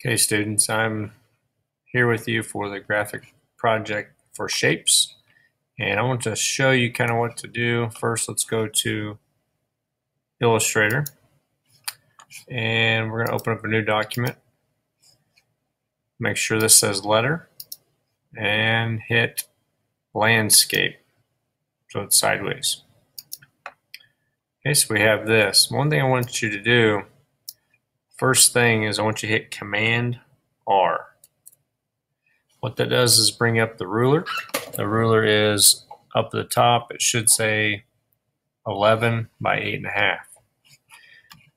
Okay, students, I'm here with you for the graphic project for shapes, and I want to show you kind of what to do. First, let's go to Illustrator, and we're going to open up a new document. Make sure this says letter, and hit landscape, so it's sideways. Okay, so we have this. One thing I want you to do, first thing is I want you to hit Command R. What that does is bring up the ruler. The ruler is up at the top. It should say 11 by 8.5.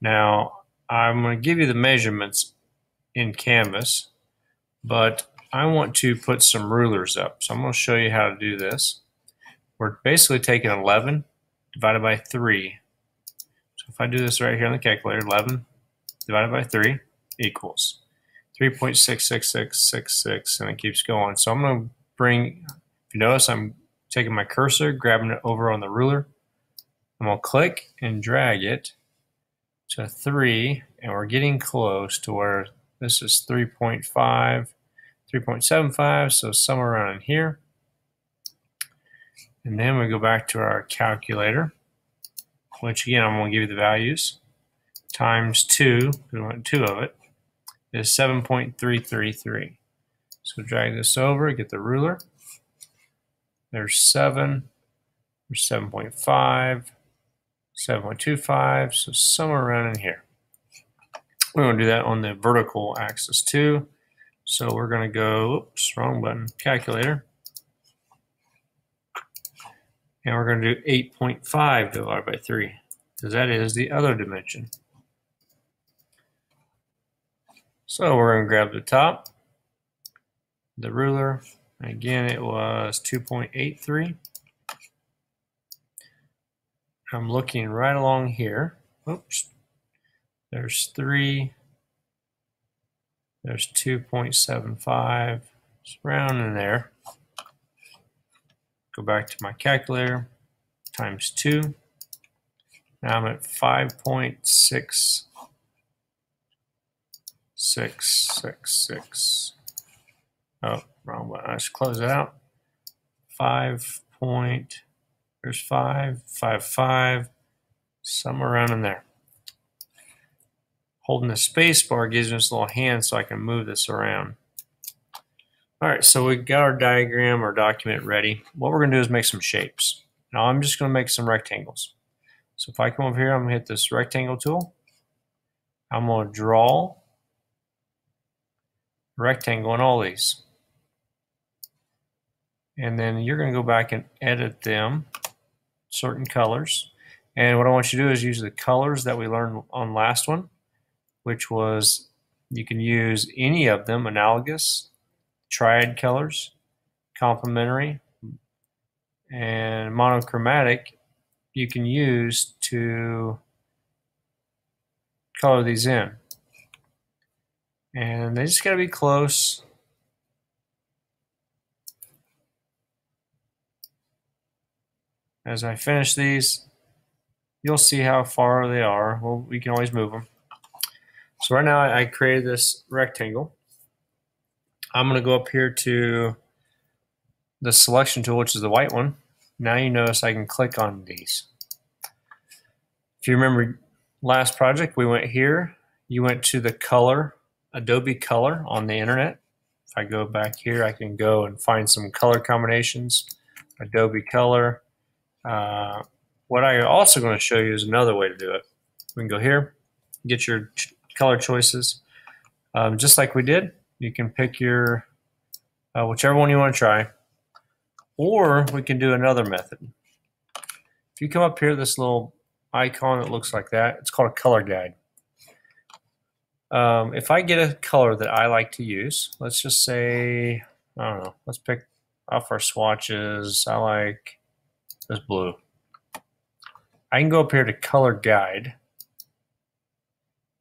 Now, I'm going to give you the measurements in Canvas, but I want to put some rulers up. So I'm going to show you how to do this. We're basically taking 11 divided by 3. So if I do this right here on the calculator, 11 divided by 3 equals 3.66666, and it keeps going. So I'm going to bring, if you notice, I'm taking my cursor, grabbing it over on the ruler. I'm going to click and drag it to 3, and we're getting close to where this is 3.5, 3.75, so somewhere around in here. And then we go back to our calculator, which again, I'm going to give you the values, times 2, we want 2 of it, is 7.333. So drag this over, get the ruler. There's 7, there's 7.5, 7.25, so somewhere around in here. We're going to do that on the vertical axis too. So we're going to go, oops, wrong button, calculator. And we're going to do 8.5 divided by 3, because that is the other dimension. So we're going to grab the top, the ruler. Again, it was 2.83. I'm looking right along here. Oops. There's 3. There's 2.75. It's around in there. Go back to my calculator. Times 2. Now I'm at 5.666. Oh, wrong button. Let's close it out. 5 point. There's 5, 5, 5, somewhere around in there. Holding the space bar gives me this little hand so I can move this around. All right, so we got our diagram or document ready. What we're going to do is make some shapes. Now I'm just going to make some rectangles. So if I come over here, I'm going to hit this rectangle tool. I'm going to draw a rectangle in all these. And then you're going to go back and edit them, certain colors. And what I want you to do is use the colors that we learned on last one, which was you can use any of them, analogous, triad colors, complementary, and monochromatic you can use to color these in. And they just got to be close. As I finish these, you'll see how far they are. Well, we can always move them. So right now I created this rectangle. I'm going to go up here to the selection tool, which is the white one. Now you notice I can click on these. If you remember last project, we went here. You went to the color, Adobe Color on the internet. If I go back here, I can go and find some color combinations. Adobe Color. What I'm also going to show you is another way to do it. We can go here, get your color choices. Just like we did, you can pick your whichever one you want to try. Or we can do another method. If you come up here, this little icon that looks like that, it's called a color guide. If I get a color that I like to use, let's just say, I don't know, let's pick off our swatches. I like this blue. I can go up here to color guide,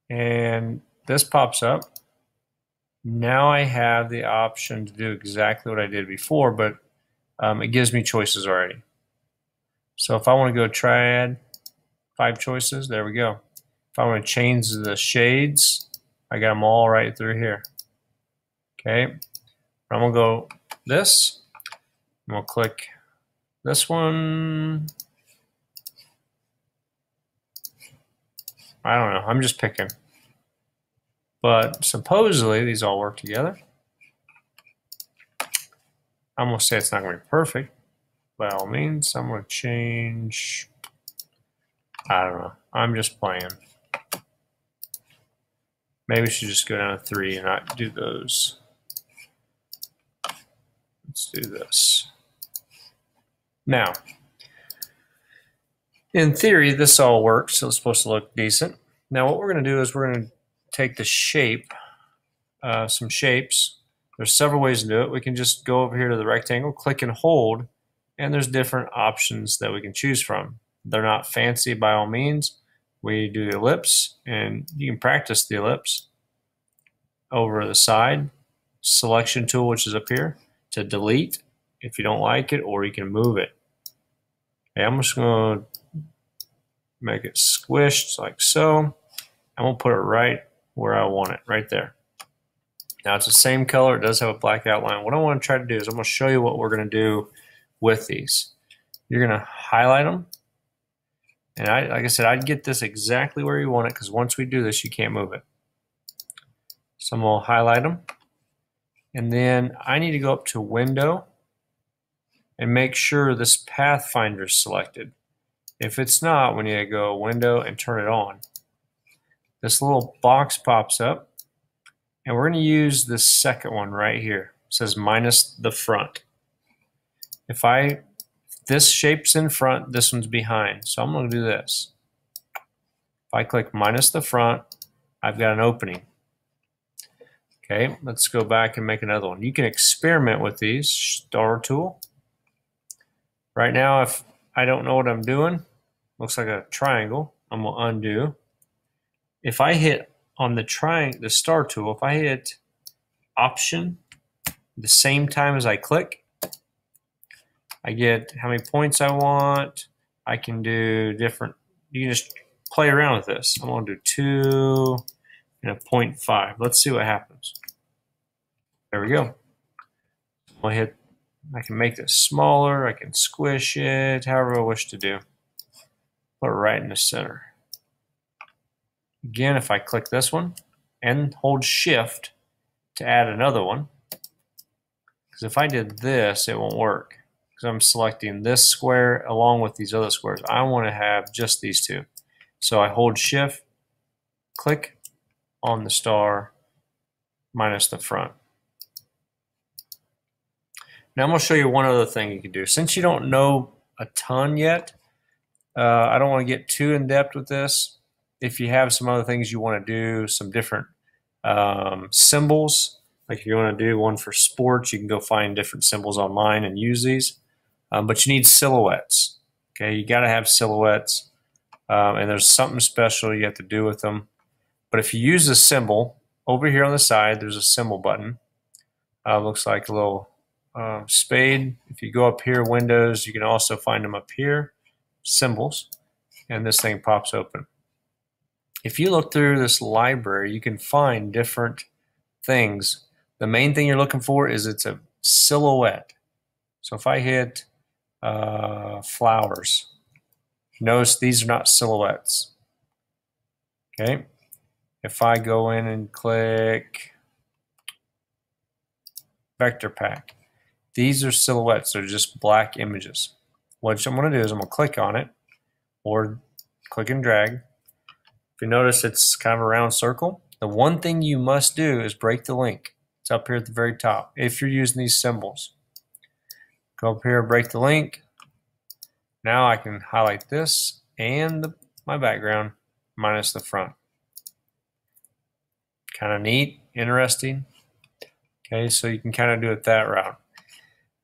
and this pops up. Now I have the option to do exactly what I did before, but it gives me choices already. So if I want to go triad, 5 choices, there we go. If I want to change the shades, I got them all right through here. Okay, I'm gonna go this, and we'll click this one. I don't know, I'm just picking. But supposedly these all work together. I'm gonna say it's not gonna be perfect. By all means, I'm gonna change, I don't know, I'm just playing. Maybe we should just go down to 3 and not do those. Let's do this. Now, in theory, this all works, so it's supposed to look decent. Now what we're gonna do is we're gonna take the shape, some shapes. There's several ways to do it. We can just go over here to the rectangle, click and hold, and there's different options that we can choose from. They're not fancy by all means. We do the ellipse, and you can practice the ellipse. Over the side, selection tool, which is up here, to delete if you don't like it, or you can move it. Okay, I'm just going to make it squished like so. I'm going to put it right where I want it, right there. Now it's the same color, it does have a black outline. What I want to try to do is I'm going to show you what we're going to do with these. You're going to highlight them. And like I said, I'd get this exactly where you want it, because once we do this, you can't move it. So I'm going to highlight them. And then I need to go up to Window and make sure this Pathfinder is selected. If it's not, we need to go Window and turn it on. This little box pops up, and we're going to use this second one right here. It says minus the front. If this shape's in front, this one's behind. So I'm going to do this. If I click minus the front, I've got an opening. Okay, let's go back and make another one. You can experiment with these. Star tool. Right now, if I don't know what I'm doing, looks like a triangle. I'm going to undo. If I hit on the star tool, if I hit Option the same time as I click, I get how many points I want. I can do different, you can just play around with this. I'm going to do 2 and a 0.5. Let's see what happens. There we go. I can make this smaller, I can squish it, however I wish to do. Put it right in the center. Again, if I click this one and hold Shift to add another one, because if I did this, it won't work, because I'm selecting this square along with these other squares. I want to have just these two. So I hold Shift, click on the star, minus the front. Now I'm going to show you one other thing you can do. Since you don't know a ton yet, I don't want to get too in depth with this. If you have some other things you want to do, some different symbols, like if you want to do one for sports, you can go find different symbols online and use these. But you need silhouettes. Okay, you got to have silhouettes, and there's something special you have to do with them. But if you use a symbol, over here on the side, there's a symbol button. Looks like a little spade. If you go up here, Windows, you can also find them up here, symbols, and this thing pops open. If you look through this library, you can find different things. The main thing you're looking for is it's a silhouette. So if I hit flowers, notice these are not silhouettes. Okay. If I go in and click Vector Pack, these are silhouettes. They're just black images. What I'm going to do is I'm going to click on it, or click and drag. If you notice, it's kind of a round circle. The one thing you must do is break the link. It's up here at the very top if you're using these symbols. Go up here, break the link. Now I can highlight this and my background minus the front. Kind of neat, interesting. Okay, so you can kind of do it that route.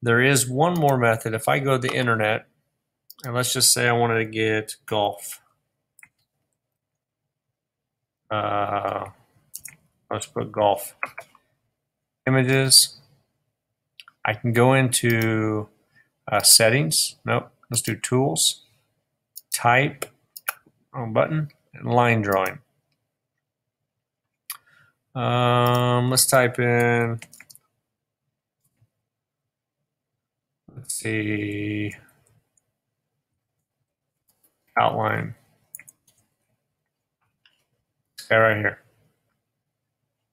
There is one more method. If I go to the internet, and let's just say I wanted to get golf. Let's put golf. Images. I can go into settings. Nope. Let's do tools. Type. Wrong button. And line drawing. Let's type in let's see, outline. This guy right here.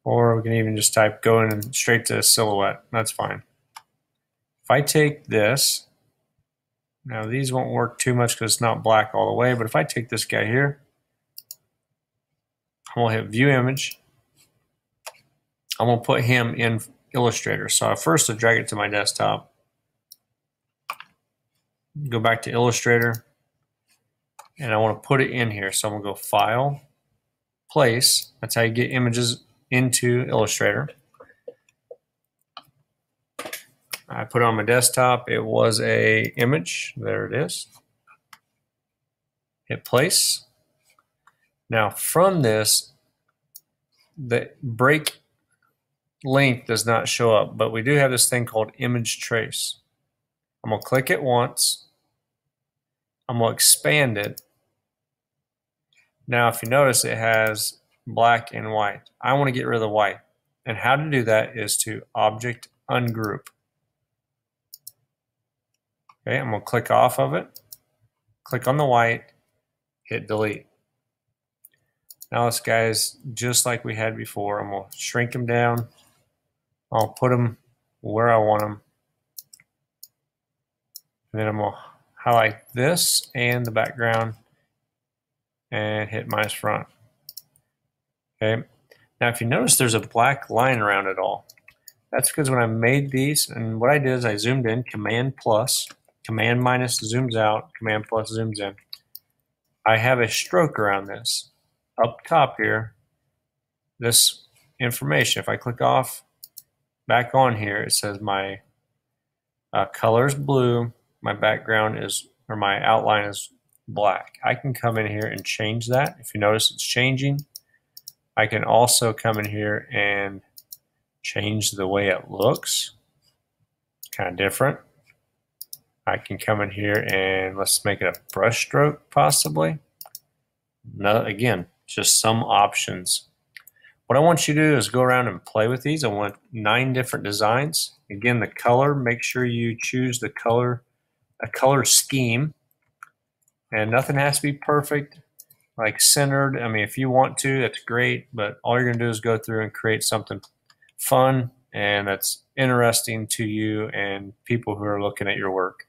Or we can even just type go in and straight to silhouette. That's fine. If I take this, now these won't work too much because it's not black all the way, but if I take this guy here, I'm gonna hit view image. I'm gonna put him in Illustrator. So first I drag it to my desktop. Go back to Illustrator, and I want to put it in here. So I'm gonna go File, Place. That's how you get images into Illustrator. I put it on my desktop. It was a image. There it is. Hit Place. Now from this, the break length does not show up, but we do have this thing called image trace. I'm gonna click it once. I'm gonna expand it. Now if you notice, it has black and white. I want to get rid of the white, and how to do that is to object ungroup. Okay, I'm gonna click off of it, click on the white, hit delete. Now this guy's just like we had before. I'm gonna shrink him down. I'll put him where I want him. And then I'm gonna highlight this and the background and hit minus front. Okay. Now if you notice there's a black line around it all. That's because when I made these, and what I did is I zoomed in, Command plus, Command minus zooms out, Command plus zooms in. I have a stroke around this. Up top here, this information, if I click off, back on here, it says my color is blue, my background is, or my outline is black. I can come in here and change that. If you notice it's changing, I can also come in here and change the way it looks. It's kind of different. I can come in here and let's make it a brush stroke possibly. No, again, just some options. What I want you to do is go around and play with these. I want 9 different designs. Again, the color, make sure you choose the color, a color scheme, and nothing has to be perfect, like centered. I mean, if you want to, that's great, but all you're gonna do is go through and create something fun and that's interesting to you and people who are looking at your work.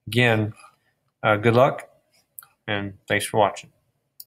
Again, good luck and thanks for watching.